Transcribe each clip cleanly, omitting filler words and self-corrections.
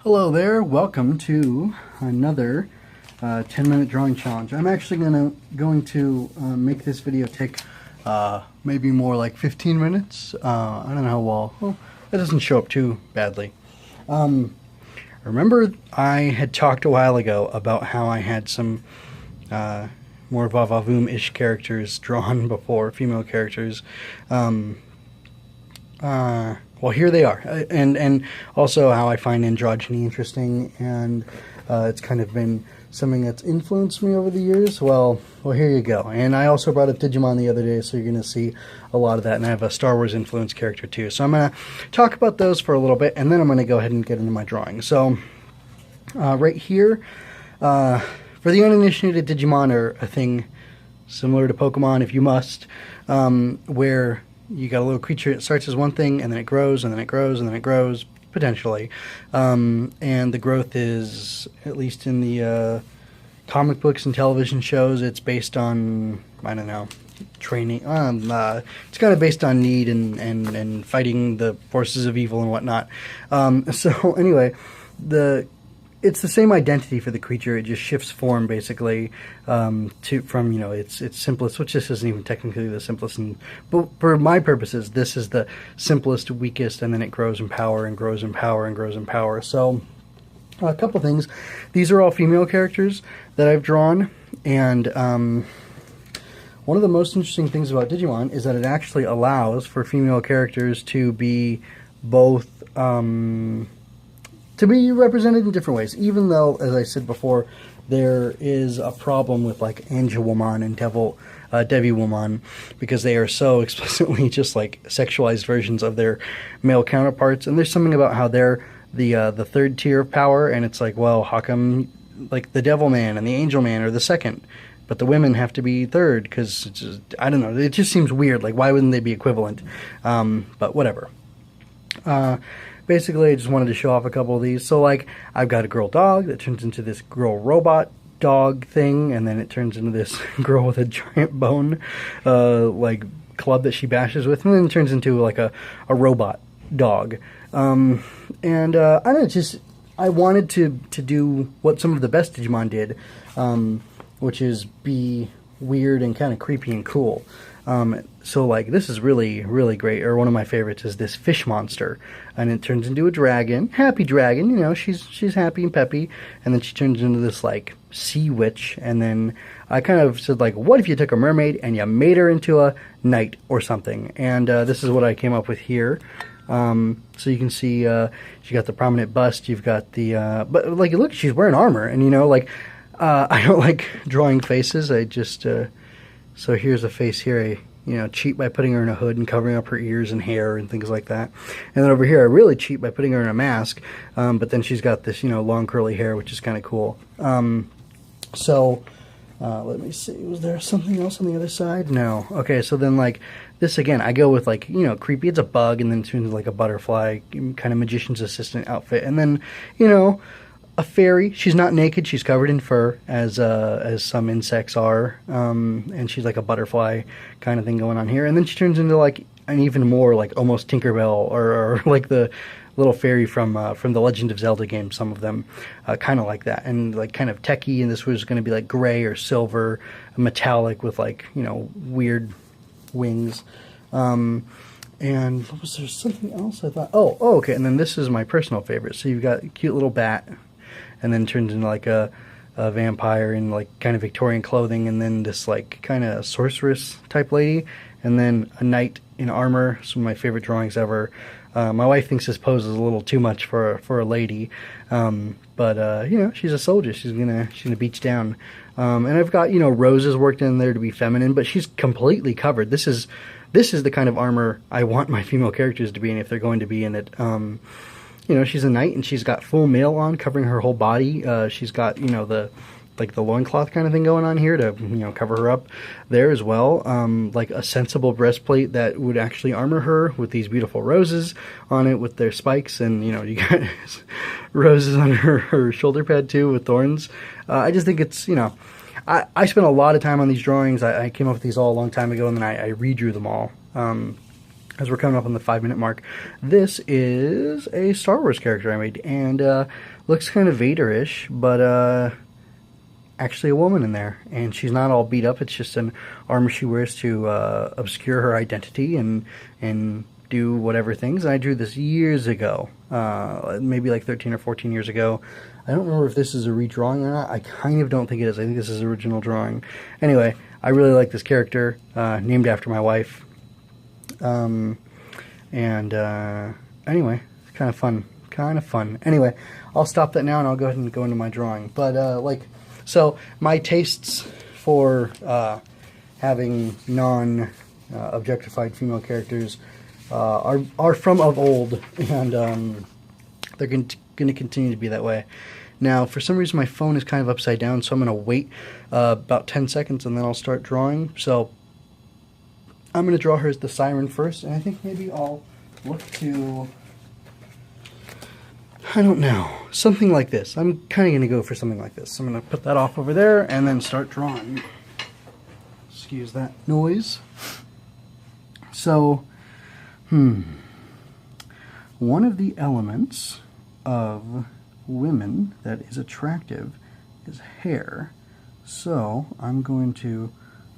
Hello there, welcome to another 10-minute drawing challenge. I'm actually going to make this video take maybe more like 15 minutes. I don't know how well that doesn't show up too badly. Remember I had talked a while ago about how I had some more Vavavoom-ish characters drawn before, female characters. Well, here they are, and also how I find androgyny interesting, and it's kind of been something that's influenced me over the years. Well, here you go. And I also brought up Digimon the other day, so you're going to see a lot of that, and I have a Star Wars influence character too. So I'm going to talk about those for a little bit, and then I'm going to go ahead and get into my drawing. So right here, for the uninitiated, Digimon are a thing similar to Pokemon, if you must, where you got a little creature, it starts as one thing, and then it grows, and then it grows, and then it grows, potentially. And the growth is, at least in the comic books and television shows, it's based on, I don't know, training. It's kind of based on need and fighting the forces of evil and whatnot. So anyway, it's the same identity for the creature. It just shifts form, basically, from its simplest, which this isn't even technically the simplest. But for my purposes, this is the simplest, weakest, and then it grows in power and grows in power and grows in power. So a couple things. These are all female characters that I've drawn, and one of the most interesting things about Digimon is that it actually allows for female characters to be both to be represented in different ways, even though, as I said before, there is a problem with like Angelwoman and Deviwoman, because they are so explicitly just like sexualized versions of their male counterparts. And there's something about how they're the third tier of power, and it's like, well, how come like the Devil Man and the Angel Man are the second, but the women have to be third? Because I don't know, it just seems weird. Like, why wouldn't they be equivalent? But whatever. Basically, I just wanted to show off a couple of these. So, like, I've got a girl dog that turns into this girl robot dog thing, and then it turns into this girl with a giant bone, like, club that she bashes with, and then it turns into, like, a robot dog. I don't know, I wanted to do what some of the best Digimon did, which is be weird and kind of creepy and cool. So like, this is really, really great, or one of my favorites is this fish monster, and it turns into a dragon, happy dragon, you know, she's happy and peppy, and then she turns into this like sea witch, and then I kind of said like, what if you took a mermaid and you made her into a knight or something? And this is what I came up with here. So you can see she got the prominent bust, you've got the but like, look, she's wearing armor, and you know, like, I don't like drawing faces. I just so here's a face here. I cheat by putting her in a hood and covering up her ears and hair and things like that. And then over here, I really cheat by putting her in a mask, but then she's got this, long curly hair, which is kind of cool. Let me see. Was there something else on the other side? No. Okay, so then, like, this again, I go with, like, creepy. It's a bug, and then it turns into, like, a butterfly, kind of magician's assistant outfit. And then, a fairy. She's not naked. She's covered in fur, as some insects are, and she's like a butterfly kind of thing going on here. And then she turns into like an even more like almost Tinkerbell, or like the little fairy from the Legend of Zelda games. Some of them kind of like that, and like kind of techie. And this was going to be like gray or silver, metallic with like weird wings. And was there something else I thought? Oh, okay. And then this is my personal favorite. So you've got a cute little bat, and then turns into like a vampire in like kind of Victorian clothing, and then this like kind of sorceress type lady, and then a knight in armor. Some of my favorite drawings ever. My wife thinks this pose is a little too much for a lady, but she's a soldier. She's gonna beach down. And I've got roses worked in there to be feminine, but she's completely covered. This is the kind of armor I want my female characters to be in if they're going to be in it. She's a knight, and she's got full mail on, covering her whole body. She's got, the loincloth kind of thing going on here to, cover her up there as well. Like a sensible breastplate that would actually armor her, with these beautiful roses on it with their spikes. And, you got roses on her shoulder pad too with thorns. I just think it's, I spent a lot of time on these drawings. I came up with these all a long time ago, and then I redrew them all. as we're coming up on the 5-minute mark. This is a Star Wars character I made, and looks kind of Vader-ish, but actually a woman in there, and she's not all beat up. It's just an armor she wears to obscure her identity and do whatever things. And I drew this years ago, maybe like 13 or 14 years ago. I don't remember if this is a redrawing or not. I kind of don't think it is. I think this is original drawing. Anyway, I really like this character, named after my wife. Anyway, it's kind of fun. Anyway, I'll stop that now and I'll go ahead and go into my drawing. But so my tastes for having non-objectified female characters are from of old, and they're going to continue to be that way. Now, for some reason, my phone is kind of upside down, so I'm going to wait about 10 seconds and then I'll start drawing. So I'm going to draw her as the Siren first, and I think maybe I'll look to, I don't know, something like this. I'm kind of going to go for something like this. I'm going to put that off over there and then start drawing. Excuse that noise. So, one of the elements of women that is attractive is hair. So, I'm going to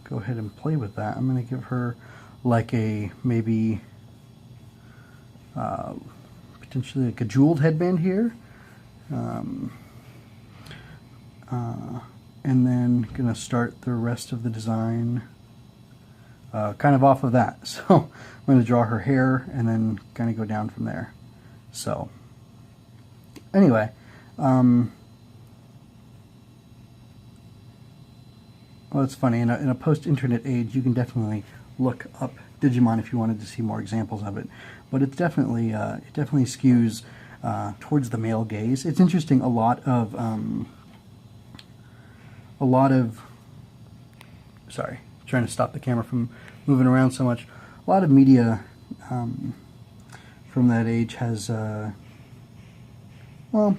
go ahead and play with that. I'm going to give her like a, maybe, potentially like a jeweled headband here. And then going to start the rest of the design kind of off of that. So I'm going to draw her hair and then kind of go down from there. So anyway, well, it's funny, in a post-internet age, you can definitely look up Digimon if you wanted to see more examples of it. But it's definitely it definitely skews towards the male gaze. It's interesting. A lot of sorry, trying to stop the camera from moving around so much. A lot of media from that age has well,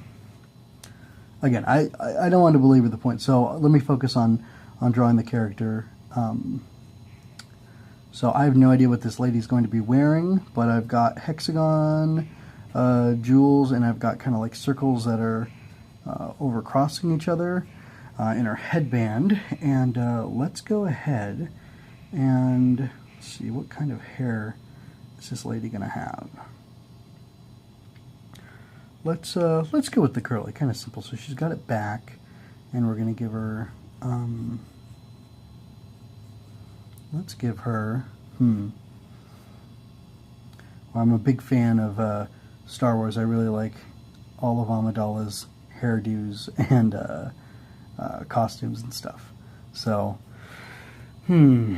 again, I don't want to belabor the point. So let me focus on drawing the character. So I have no idea what this lady's going to be wearing, but I've got hexagon jewels, and I've got kind of like circles that are overcrossing each other in her headband. And let's go ahead and see what kind of hair is this lady going to have. Let's go with the curly, kind of simple. So she's got it back, and we're going to give her. Let's give her, well, I'm a big fan of Star Wars. I really like all of Amidala's hairdos and costumes and stuff. So, sorry,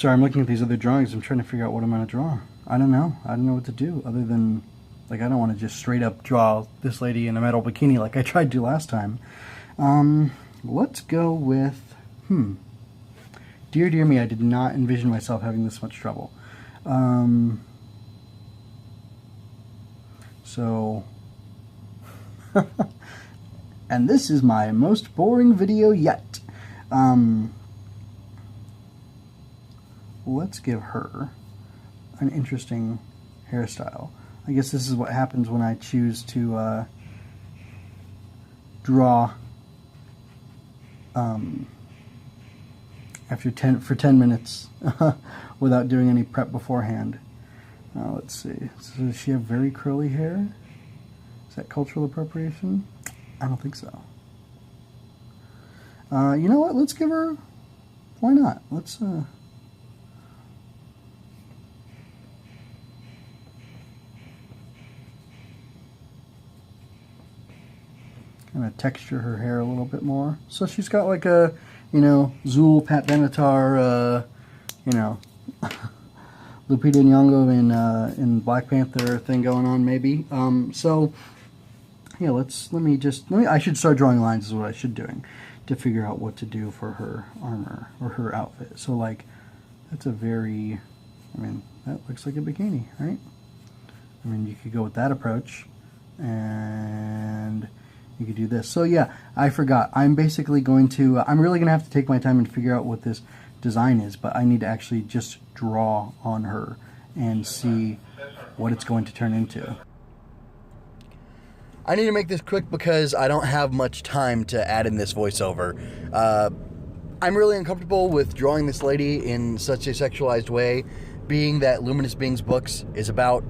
I'm looking at these other drawings. I'm trying to figure out what I'm going to draw. I don't know. I don't know what to do other than, like, I don't want to just straight up draw this lady in a metal bikini like I tried to last time. Let's go with, dear me, I did not envision myself having this much trouble. So, and this is my most boring video yet. Let's give her an interesting hairstyle. I guess this is what happens when I choose to draw for 10 minutes without doing any prep beforehand. Let's see. So does she have very curly hair? Is that cultural appropriation? I don't think so. You know what? Let's give her... Why not? Let's... kind of texture her hair a little bit more. So she's got like a, you know, Zool, Pat Benatar, you know, Lupita Nyong'o in Black Panther thing going on, maybe. So yeah, I should start drawing lines is what I should doing to figure out what to do for her armor or her outfit. So like, that's a very, I mean, that looks like a bikini, right? I mean, you could go with that approach, and you could do this. So yeah, I forgot. I'm basically going to, I'm really going to have to take my time and figure out what this design is, but I need to actually just draw on her and see what it's going to turn into. I need to make this quick because I don't have much time to add in this voiceover. I'm really uncomfortable with drawing this lady in such a sexualized way, being that Luminous Beings books is about,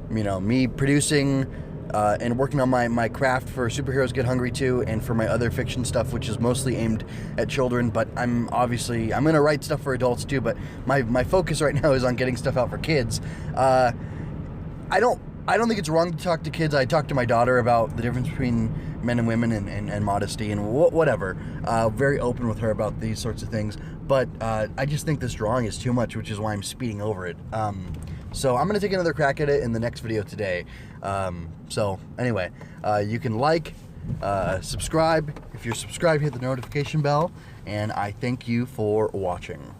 me producing and working on my craft for Superheroes Get Hungry Too, and for my other fiction stuff, which is mostly aimed at children. But I'm going to write stuff for adults too, but my focus right now is on getting stuff out for kids. I don't think it's wrong to talk to kids. I talk to my daughter about the difference between men and women and modesty and whatever. Very open with her about these sorts of things. But I just think this drawing is too much, which is why I'm speeding over it. So I'm going to take another crack at it in the next video today. So anyway, you can subscribe. If you're subscribed, hit the notification bell. And I thank you for watching.